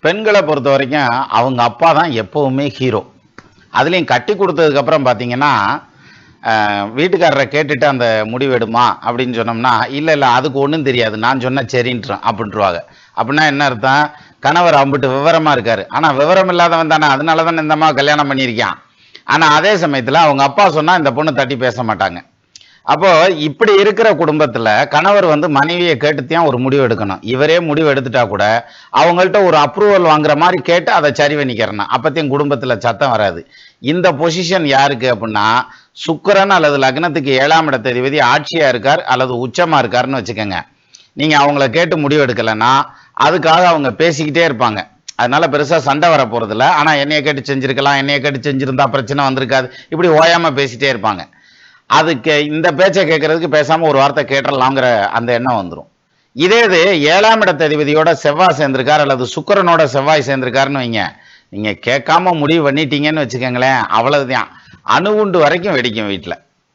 பெண்களை பொறுத்த வரைக்கும் அவங்க அப்பா தான் எப்பவுமே ஹீரோ. அதுலேயும் கட்டி கொடுத்ததுக்கப்புறம் பார்த்தீங்கன்னா வீட்டுக்காரரை கேட்டுட்டு அந்த முடிவெடுமா அப்படின்னு சொன்னோம்னா, இல்லை இல்லை அதுக்கு ஒன்றும் தெரியாது நான் சொன்ன சரின்றான் அப்படின்ட்டுருவாங்க. அப்படின்னா என்ன அர்த்தம்? கணவர் அம்பிட்டு விவரமா இருக்காரு, ஆனால் விவரம் இல்லாதவன் தானே, அதனால தானே இந்த அம்மா கல்யாணம் பண்ணியிருக்கான். ஆனால் அதே சமயத்தில் அவங்க அப்பா சொன்னால் இந்த பொண்ணு தட்டி பேச மாட்டாங்க. அப்போ இப்படி இருக்கிற குடும்பத்துல கணவர் மனைவியை கேட்டுத்தான் ஒரு முடிவு எடுக்கணும். இவரே முடிவு எடுத்துட்டா கூட அவங்கள்ட்ட ஒரு அப்ரூவல் வாங்குற மாதிரி கேட்டு அதை சரி பண்ணிக்கிறணும். அப்பத்தையும் குடும்பத்துல சத்தம் வராது. இந்த பொசிஷன் யாருக்கு அப்படின்னா, சுக்கிரன் அல்லது லக்னத்துக்கு 7ஆம் இடத்ததிபதி ஆட்சியா இருக்கார் அல்லது உச்சமா இருக்காருன்னு வச்சுக்கோங்க. நீங்க அவங்கள கேட்டு முடிவு எடுக்கலைன்னா அதுக்காக அவங்க பேசிக்கிட்டே இருப்பாங்க. அதனால பெருசா சண்டை வர போறது இல்லை. ஆனா என்னைய கேட்டு செஞ்சிருக்கலாம், என்னைய கேட்டு செஞ்சிருந்தா பிரச்சனை வந்திருக்காது, இப்படி ஓயாம பேசிட்டே இருப்பாங்க. அதுக்கு இந்த பேச்சை கேட்கறதுக்கு பேசாம ஒரு வார்த்தை கேட்டுடலாங்கிற அந்த எண்ணம் வந்துடும். இதே இது 7ஆம் இடத்ததிபதியோட செவ்வாய் சேர்ந்திருக்கார் அல்லது சுக்கிரனோட செவ்வாய் சேர்ந்திருக்காருன்னு வைங்க, நீங்க கேட்காம முடிவு பண்ணிட்டீங்கன்னு வச்சுக்கோங்களேன், அவ்வளவுதான், அணுகுண்டு வரைக்கும் வெடிக்கும் வீட்டில்.